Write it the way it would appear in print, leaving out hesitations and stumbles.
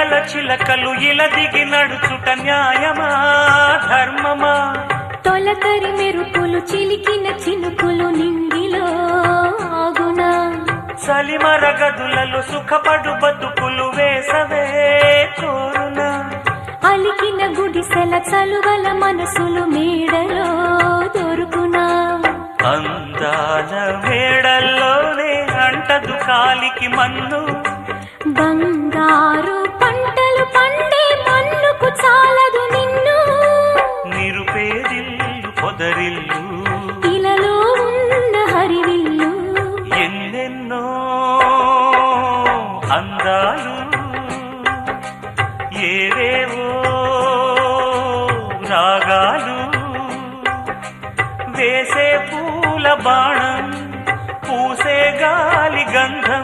వేళల చిలకలు ఇలా దిగి నడుచుట న్యాయమా ధర్మమా? తొలకరి మెరుపులు చిలికిన చినుకులు నింగిలో ఆగునా? సలిమర గదులలో సుఖపడు బతుకులు వేసవే కోరునా? అలికిన గుడిసెల చలువల మనసులు మేడలో దొరుకునా? అందాల మేడల్లోనే అంటదు కాలికి మన్ను, బంగారు పంటలు పండే మన్నుకు చాలదు నిన్ను. నిరుపేదిల్లు పొదరిల్లు ఇలలో ఉన్న హరివిల్లు ఎన్నెన్నో అందాలు ఏవేవో రాగాలు వేసే పూల బాణం పూసే గాలి గంధం